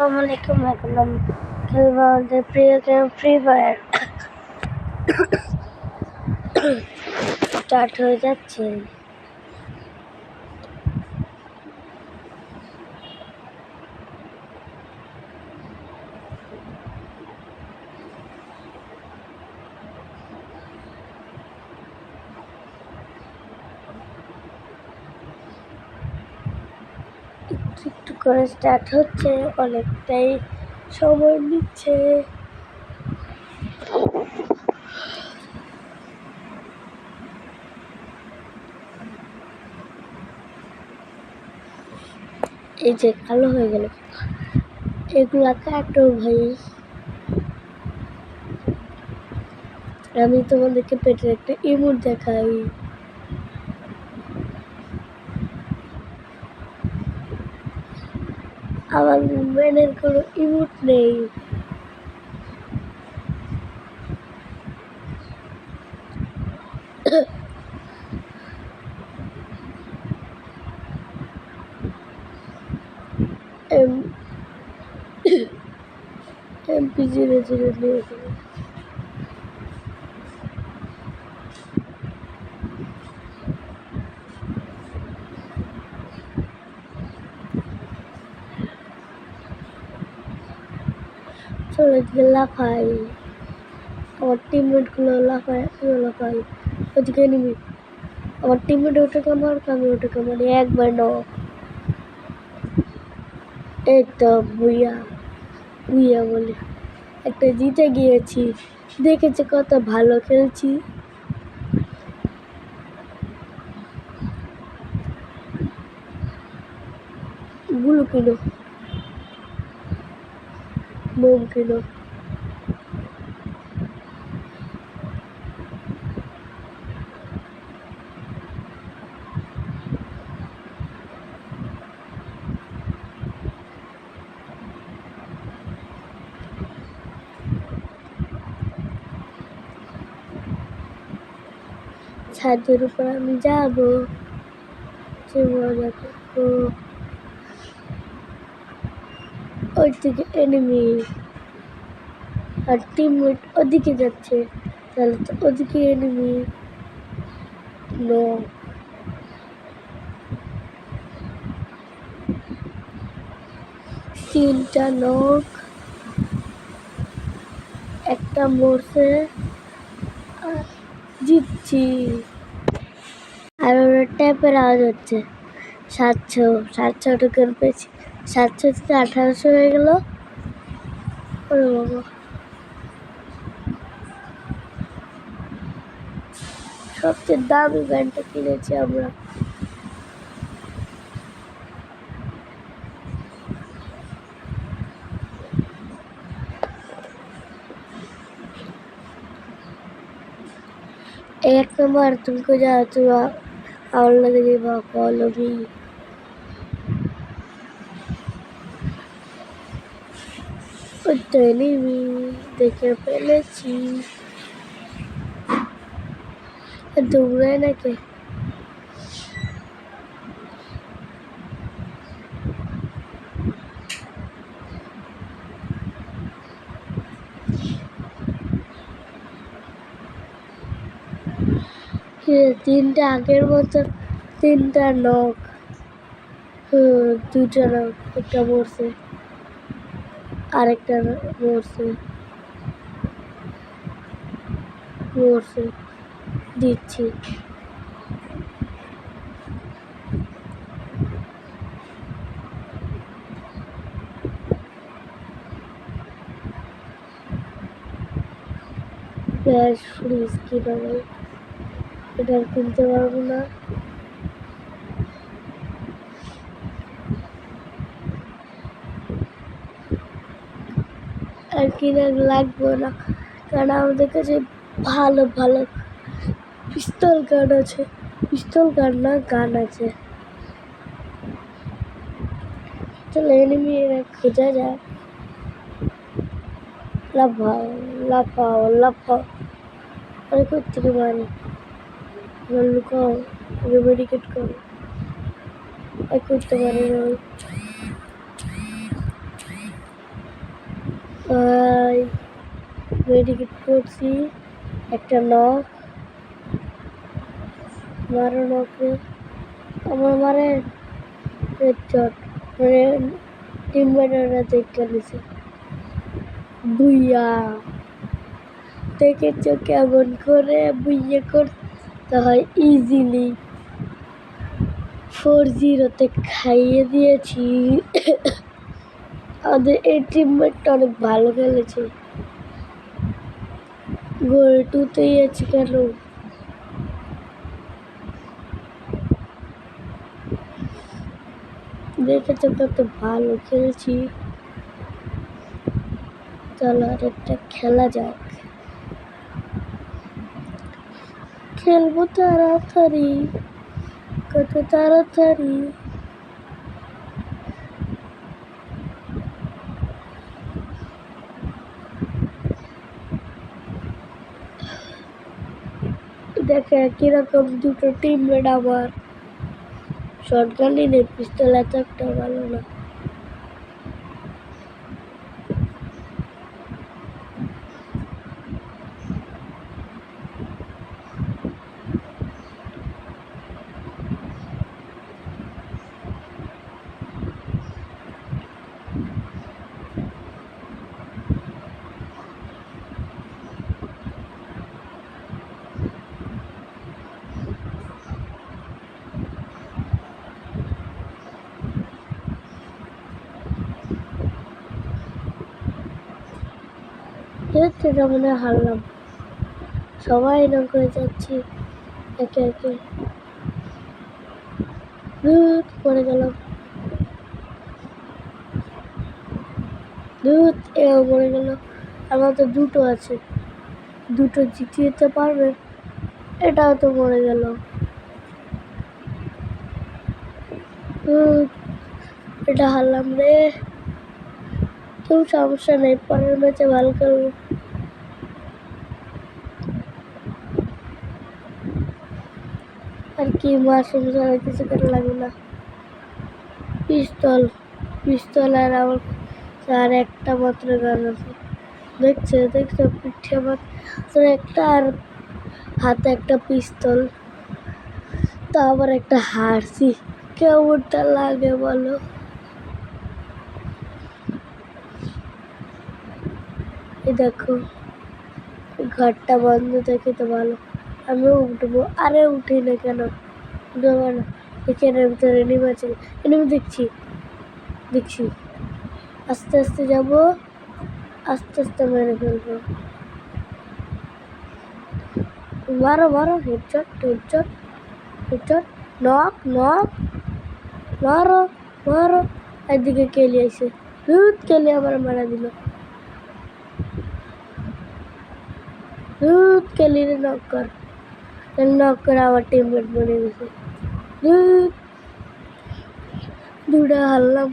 আসসালামু আলাইকুম। এখন আমি খেলবো আমাদের প্রিয় গেম ফ্রি ফায়ার। স্টার্ট হয়ে যাচ্ছে। একটু একটু করে স্টার্ট হচ্ছে, অনেকটাই সময় নিচ্ছে। এই যে কালো হয়ে গেল, এগুলা কাটো ভাই। আমি তোমাদেরকে পেটের একটা ইমোট দেখাই। আমার মেনের কোনো ইমোট নেই। এমপি 00 নিয়ে চলে গিয়ে লাফাই। আমার টিমমেট গুলো লাফাই ওদিকে নিবি। আমার টিমমেট ওটা কামার, আমি ওটা কামারি একবার ন। এই তো বুইয়া বুইয়া বলে একটা জিতে গিয়েছি। দেখেছে কত ভালো খেলছি। গুলো কিলো মোম কিলো। ছাদের উপর আমি যাবো, যে মজা করবো। ওই দিকে এনিমি আর টিমমেট ওদিকে যাচ্ছে, তাহলে তো ওদিকে এনিমি। নো, তিনটা লোক, একটা মরছে। জিতছি। আর ওরা ট্যাপের আওয়াজ হচ্ছে। 700 টোকেন পেয়েছি। 700 থেকে 1800 হয়ে গেল। ওরে বাবা, সবচেয়ে দামি ব্যান্ডটা কিনেছি আমরা। एक नंबर तुमको जा तुम और लग जाएगा फॉलो भी। उतनी भी देखे पहले ची दूर है ना के তিনটা আগের বছর তিনটা লোক, দুইটা লোক, একটা মরছে আরেকটা মরছে দিচ্ছি। গ্যাস ফ্রিজ কিনা ভাই, এটা কিনতে পারবো না। আর কিনা লাগবে না, কারণ আমাদের কাছে ভালো ভালো পিস্তল গান আছে। পিস্তল গান না, গান আছে। চলো এনিমি খোঁজা যায়। লাফাও লাফাও লাফাও, আরে কোথেকে মারে। লুকাও, মেডিকেট করো। করতে পারে না। ভাই, মেডিকেট করছি, একটা নক, মারো নকে, আমার মারে হেডশট, মানে টিমমেটরা দেখে নিছে। বুইয়া দেখেছো কেমন করে বুইয়া করতে হয় ইজিলি। 4-0 খাইয়ে দিয়েছি। আমাদের এই টিমমেটটা অনেক ভালো খেলেছে। গোল 2-তেই আছে কেন? দেখেছো কত ভালো খেলছি। চলো আরেকটা খেলা যাক। খেলবো তাড়াতাড়ি, কত তাড়াতাড়ি। দেখে কিরকম দুটো টিমমেট আমার। শটগানই নেই, পিস্তল এত একটা ভালো না। এটা মনে হয় হারলাম। সবাই এরকম করে যাচ্ছি একে একে। পড়ে গেলাম। এও পড়ে গেল। আমার তো দুটো আছে, দুটো জিতিয়ে পারবে। এটাও তো মরে গেল। এটা হারলাম রে। কেউ সমস্যা নেই, পরের ম্যাচে ভালো খেলবো। আর কি মাশরুম ছাড়া কিছু করা লাগবে না। পিস্তল আর আমার আর একটা মাত্র গান আছে। দেখছো পিঠে মাত্র একটা, আর হাতে একটা পিস্তল, তা আবার একটা হারছি। কেমনটা লাগে বলো? এই দেখো, ঘরটা বন্ধ থেকে তো ভালো। আমিও উঠবো। আরে উঠি না কেন? উঠবো না। এখানের ভিতরে এনিমি আছে। এনিমি দেখছি। আস্তে আস্তে যাবো, আস্তে আস্তে মেরে ফেলবো। মারো হেডশট, নক, মারো। এদিকে কেলি আইছে। কেলি আবার মারা দিল। কেলিরে নক করে আবার টিমমেট বনে গেছে। দুটা হারলাম।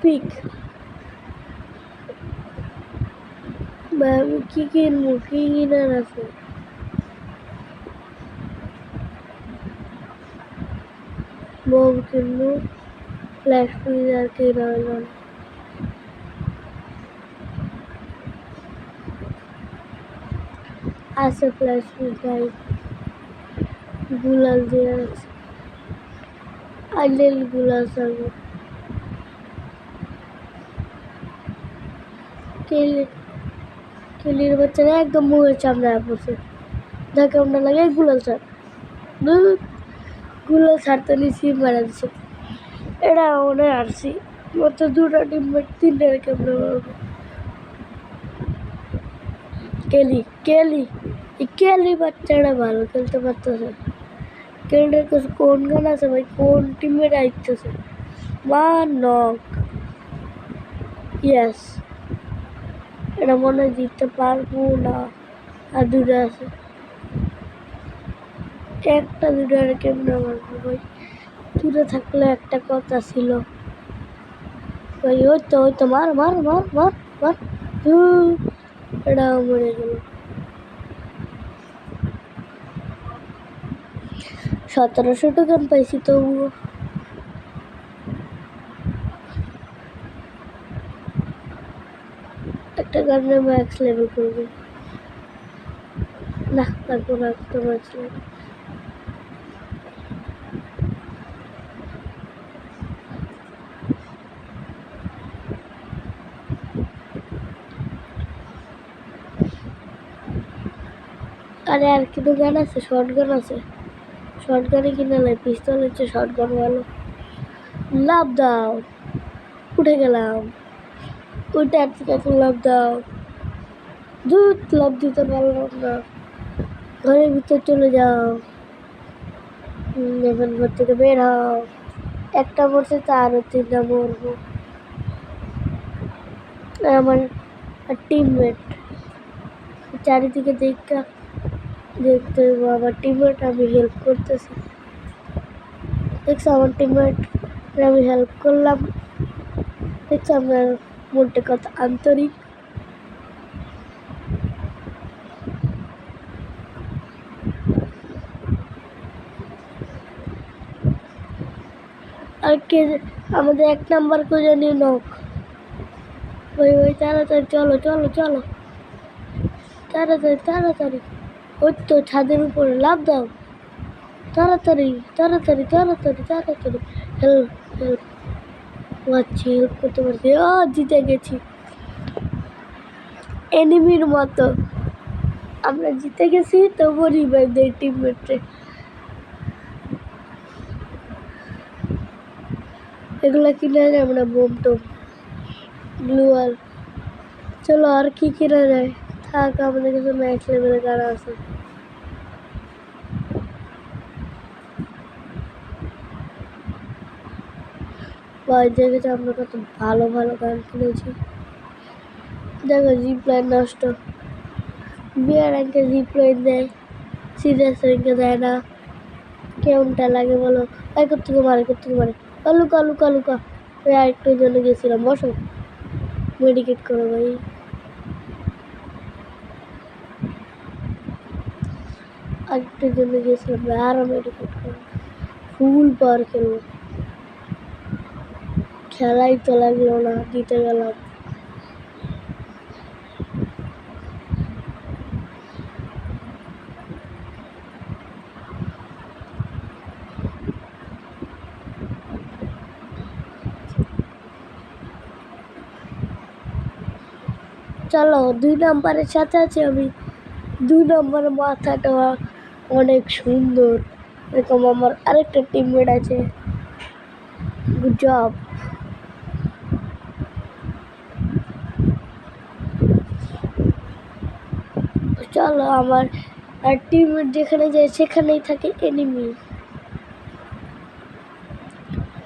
পিক আমি কি কিনবো? কি কিনার আছে? বম কিনবো, ফ্ল্যাশ ফ্রিজার কিনা হলো না। আছে ফ্ল্যাশ ফ্রিজার, গুলাল দিয়ে আছে। আইলেল গুলাল সারবো। কেলির বাচ্চারা একদম মুখের সামনে পড়ছে। দেখে কেমন লাগে গুলাল ছাড়। গুলাল ছাড়তে নিচ্ছি, মারা দিচ্ছে। এটা মনে আসছি মাত্র দুটো টিমমেট, তিনটে কেমনে মারবো। কেলি বাচ্চাটা ভালো খেলতে পারতেছে। কেলির কাছে কোন গান আছে ভাই? কোন টিমমেট আইতেছে? Knock, yes. এটা মনে হয় জিততে পারবো না। আর দুটো আছে, একটা দুটো আর কেমনে মারবো ভাই? দূরে থাকলে একটা কথা ছিল ভাই। ওই তো মার। এটাও মরে গেল। 1700 টোকেন পাইছি তবুও। একটা গানে ম্যাক্স লেভেল করবো না, লাগবো না একটা ম্যাক্স লেভেল। আরে আর কিন্তু গান আছে, শর্ট গান আছে, শর্ট গানে কিনে লাই, পিস্তল হচ্ছে শর্ট গান ভালো। লাভ দাও, উঠে গেলাম, ওইটা আর থেকে এখন লাভ দাও, দুধ লাভ দিতে পারলাম না, ঘরের ভিতর চলে যাও, এবার ঘর থেকে বের হও, একটা মরছে তো আরো তিনটা মরবো। আমার টিমমেট চারিদিকে দেখতে আমার টিমমেট আমি হেল্প করতেছি, দেখছো আমার টিমমেট আমি হেল্প করলাম, দেখছো আমার মনটা কত আন্তরিক। আর কে আমাদের 1 নাম্বার কেউ জানি নক, ওই তাড়াতাড়ি চলো চলো চলো, তাড়াতাড়ি তাড়াতাড়ি, ওই তো ছাদের উপরে লাভ দাও, তাড়াতাড়ি তাড়াতাড়ি তাড়াতাড়ি তাড়াতাড়ি, হেল্প হেল্প, আচ্ছা হেল্প করতে পারছি, ও জিতে গেছি এনিমির মতো, আমরা জিতে গেছি তবু রিভাইভ দেয় টিমমেটে। এগুলা কিনা যাবে না, বোম টোম গ্লুয়াল। চলো আর কি কিনা যায়, থাক আমাদের কাছে ম্যাক্স লেভেলের গান আছে। ভাই দেখেছি আমরা কত ভালো ভালো গান কিনেছি, দেখো জিপ লাইন নষ্ট, বিয়ার র্যাঙ্কে জিপ লাইন দেয়, সিরিয়াস র্যাঙ্কে দেয় না, কেমনটা লাগে বলো? এই কোত্থেকে মারে কোত্থেকে মারে, লুকা লুকা লুকা, ওই আরেকটু জন্য গেছিলাম, বসো মেডিকেট করো ভাই। আরেকটু জন্য গেছিলাম ভাই, আরও মেডিকেট করো, ফুল পাওয়ার খেলবো, খেলাই তো লাগলো না, জিতে গেলাম। চলো 2 নাম্বারের সাথে আছি আমি, 2 নম্বরের মাথাটা অনেক সুন্দর, এরকম আমার আরেকটা টিমমেট আছে, গুড জব। চলো আমার আর টিমমেট যেখানে যায় সেখানেই থাকে এনিমি,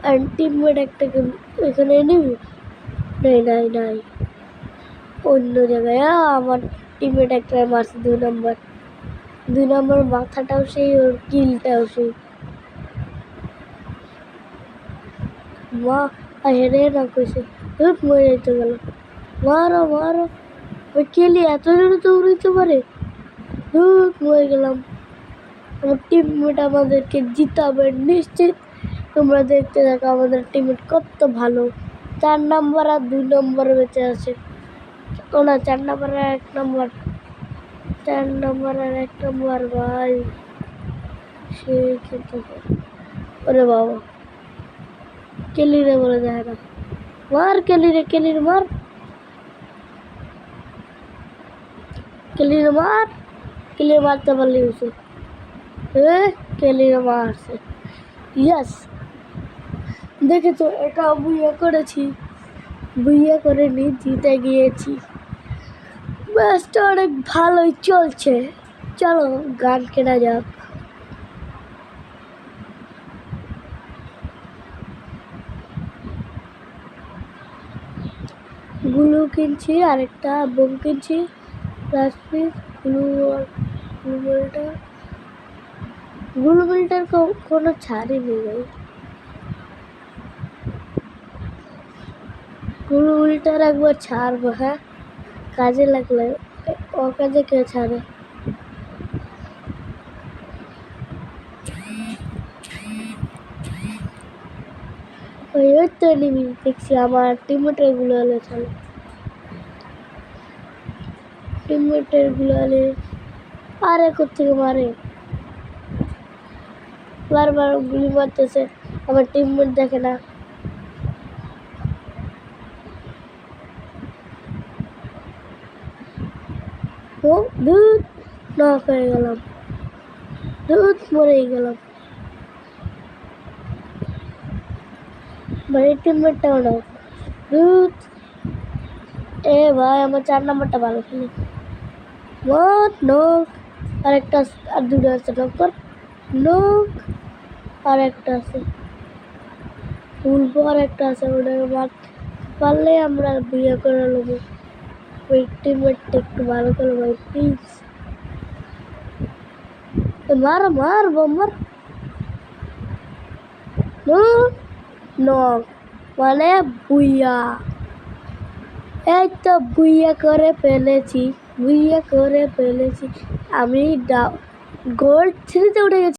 আর টিমমেট একটা এখানে এনিমি নাই নাই নাই, অন্য জায়গায় আমার টিমমেট একটা মারছে 2 নম্বর মাথাটাও সেই, ওর কিলটাও সেই, মা হেরে না কইছে, মরে যেতে গেল, মারো মারো, ওই কেলি এত জোরে দৌড়াইতে পারে, মরে গেলাম। আমার টিমমেট আমাদেরকে জিতাবে নিশ্চিত, তোমরা দেখতে থাকো আমাদের টিমমেট কত ভালো, 4 নম্বর আর 2 নম্বর বেঁচে আছে, ও না 4 নম্বর আর 1 নম্বর, 4 নম্বর আর 1 নম্বর ভাই সে কিন্তু, ওরে বাবা কেলিরে বলে যায় না, মার কেলিরে, কেলিরে মার, কেলিরে মার, কেলিরে মারতে পারলি হয়েছে, কেলিরে মারছে, ইয়েস। দেখেছো এটা বুইয়া করেছি, বুইয়া করে জিতে গিয়েছি, ম্যাচটা অনেক ভালোই চলছে। চলো গান কেনা যাক, গ্লু কিনছি, আরেকটা বোম কিনছি, প্লাস পিস গ্লু মিলটার কোনো ছাড়ই নেই ভাই, গ্লু মিলটার একবার ছাড়বো, হ্যাঁ কাজে লাগলে, ও কাজে কে ছাড়ে, ওই তো এনিমি দেখছি, আমার টিমমেটের গুলো হলে চলে, টিমমেটের গুলালে আরে কোথেকে মারে, বারবার গুলি মারতেছে, আমার টিমমেট দেখে না। ও দুধ নক হয়ে গেলাম, দুধ মরে গেলাম। ভাই টিমমেটটাও নক, দুধ। এ ভাই আমার 4 নম্বরটা ভালো খেলে। নক নক, আরেকটা আর দুটো আছে, নক কর, নক। আর একটা আছে, ফুলবো, আর একটা আছে, ওটাকে পারলে আমরা বিয়ে করে নেবো। ওই টিমমেটটা একটু ভালো করে ভাই প্লিজ। মার মার বোমার, নক মানে বুইয়া। এই তো বুইয়া করে ফেলেছি, বুইয়া করে ফেলেছি। আমি গোল্ড 3-তে উঠে গেছি।